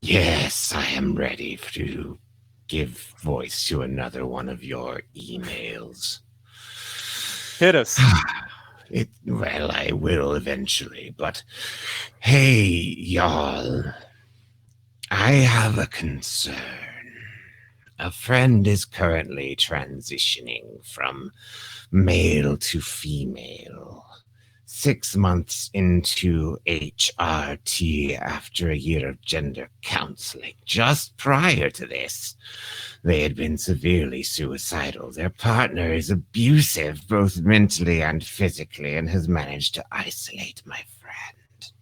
Yes, I am ready to give voice to another one of your emails. Hit us. Well, I will eventually, but hey, y'all. I have a concern. A friend is currently transitioning from male to female. 6 months into HRT after a year of gender counseling. Just prior to this, they had been severely suicidal. Their partner is abusive, both mentally and physically, and has managed to isolate my friend.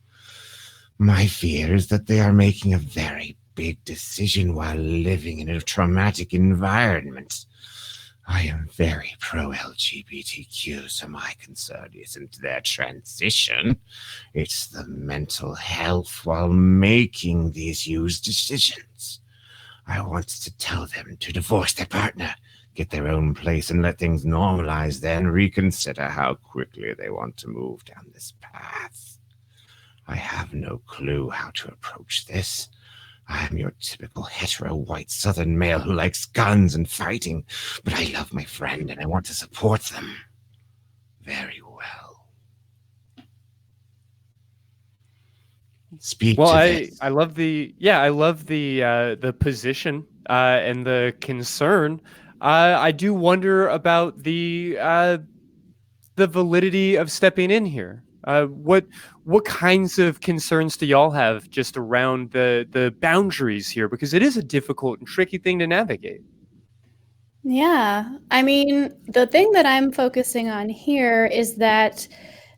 My fear is that they are making a very big decision while living in a traumatic environment. I am very pro-LGBTQ, so my concern isn't their transition. It's the mental health while making these huge decisions. I want to tell them to divorce their partner, get their own place, and let things normalize, then reconsider how quickly they want to move down this path. I have no clue how to approach this. I'm your typical hetero white southern male who likes guns and fighting, but I love my friend and I want to support them. Very well. Speak Well, to this. I love the the position and the concern. I do wonder about the validity of stepping in here. What kinds of concerns do y'all have just around the boundaries here? Because it is a difficult and tricky thing to navigate. Yeah, I mean, the thing that I'm focusing on here is that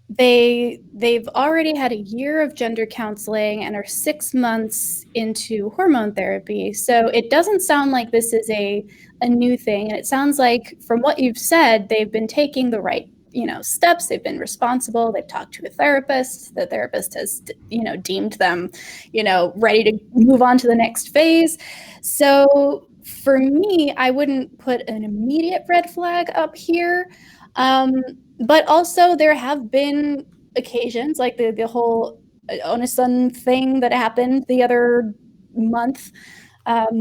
they've already had a year of gender counseling and are 6 months into hormone therapy. So it doesn't sound like this is a new thing. And it sounds like from what you've said, they've been taking the right steps. They've been responsible. They've talked to a therapist. The therapist has deemed them ready to move on to the next phase. So for me, I wouldn't put an immediate red flag up here. But also there have been occasions like the whole Onasun thing that happened the other month,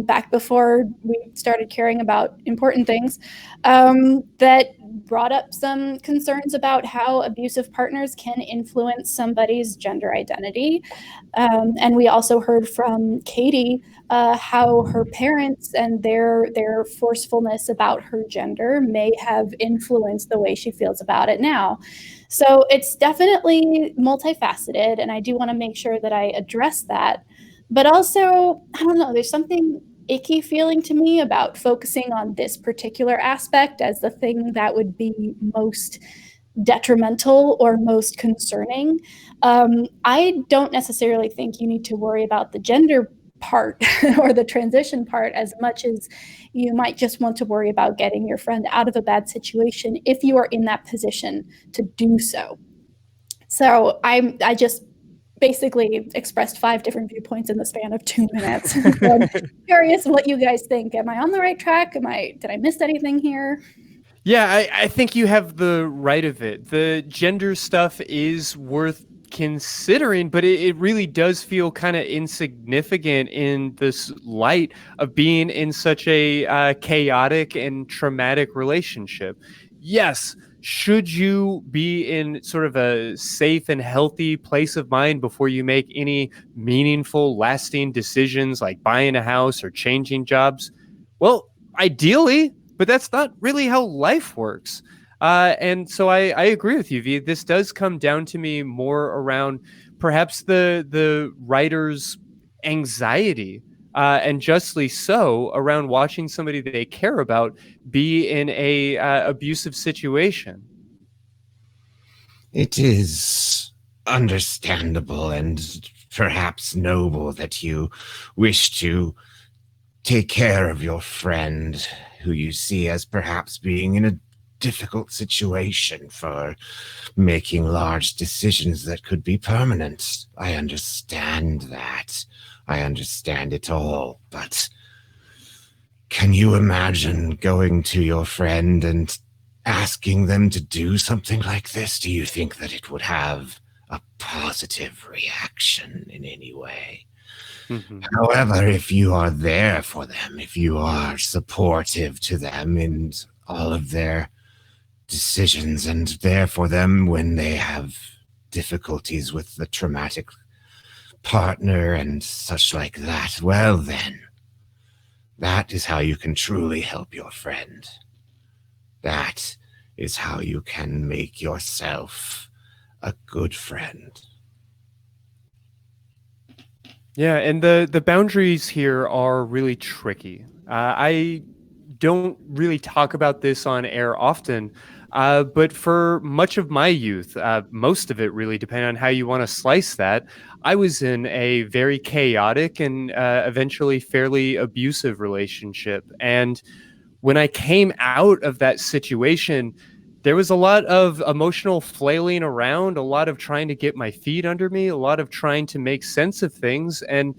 back before we started caring about important things, that brought up some concerns about how abusive partners can influence somebody's gender identity. And we also heard from Katie how her parents and their forcefulness about her gender may have influenced the way she feels about it now. So it's definitely multifaceted, and I do want to make sure that I address that. But also, I don't know, there's something icky feeling to me about focusing on this particular aspect as the thing that would be most detrimental or most concerning. I don't necessarily think you need to worry about the gender part or the transition part as much as you might just want to worry about getting your friend out of a bad situation if you are in that position to do so. So I just basically expressed 5 different viewpoints in the span of 2 minutes. So I'm curious what you guys think. Am I on the right track? Did I miss anything here? Yeah, I think you have the right of it. The gender stuff is worth considering, but it really does feel kind of insignificant in this light of being in such a chaotic and traumatic relationship. Yes, should you be in sort of a safe and healthy place of mind before you make any meaningful, lasting decisions like buying a house or changing jobs? Well, ideally, but that's not really how life works. And so I agree with you, V. This does come down to me more around perhaps the writer's anxiety, and justly so, around watching somebody they care about be in a abusive situation. It is understandable and perhaps noble that you wish to take care of your friend who you see as perhaps being in a difficult situation for making large decisions that could be permanent. I understand that. I understand it all, but can you imagine going to your friend and asking them to do something like this? Do you think that it would have a positive reaction in any way? However, if you are there for them, if you are supportive to them in all of their decisions and there for them when they have difficulties with the traumatic partner and such like that, well then, that is how you can truly help your friend. That is how you can make yourself a good friend. Yeah, and the boundaries here are really tricky. I don't really talk about this on air often, but for much of my youth, most of it really, depending on how you want to slice that, I was in a very chaotic and eventually fairly abusive relationship. And when I came out of that situation, there was a lot of emotional flailing around, a lot of trying to get my feet under me, a lot of trying to make sense of things. And,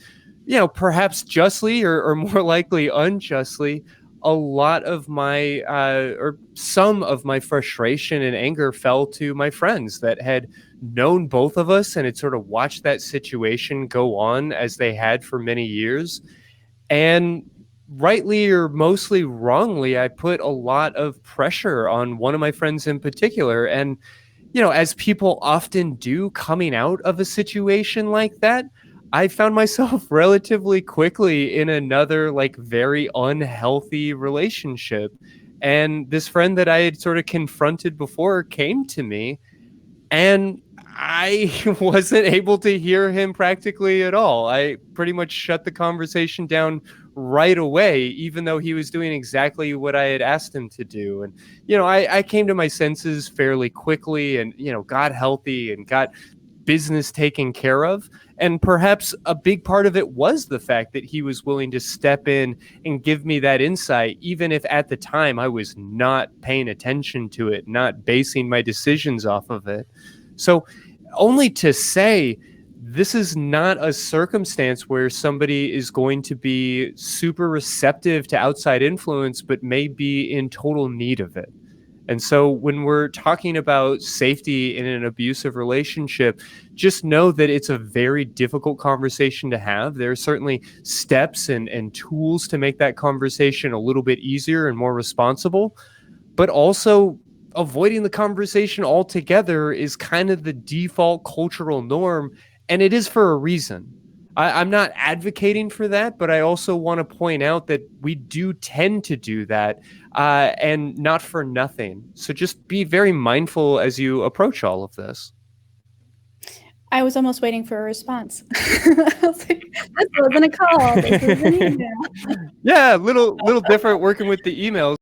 perhaps justly or more likely unjustly, a lot of my, or some of my frustration and anger fell to my friends that had known both of us and had sort of watched that situation go on as they had for many years. And rightly or mostly wrongly, I put a lot of pressure on one of my friends in particular. And, as people often do coming out of a situation like that, I found myself relatively quickly in another, like, very unhealthy relationship. And this friend that I had sort of confronted before came to me, and I wasn't able to hear him practically at all. I pretty much shut the conversation down right away, even though he was doing exactly what I had asked him to do. And, I came to my senses fairly quickly and, got healthy and got business taken care of. And perhaps a big part of it was the fact that he was willing to step in and give me that insight, even if at the time I was not paying attention to it, not basing my decisions off of it. So only to say, this is not a circumstance where somebody is going to be super receptive to outside influence, but may be in total need of it. And so when we're talking about safety in an abusive relationship, just know that it's a very difficult conversation to have. There are certainly steps and tools to make that conversation a little bit easier and more responsible, but also avoiding the conversation altogether is kind of the default cultural norm, and it is for a reason. I'm not advocating for that, but I also want to point out that we do tend to do that, and not for nothing. So just be very mindful as you approach all of this. I was almost waiting for a response. I was like, this wasn't a call. This was an email. Yeah, little different working with the emails.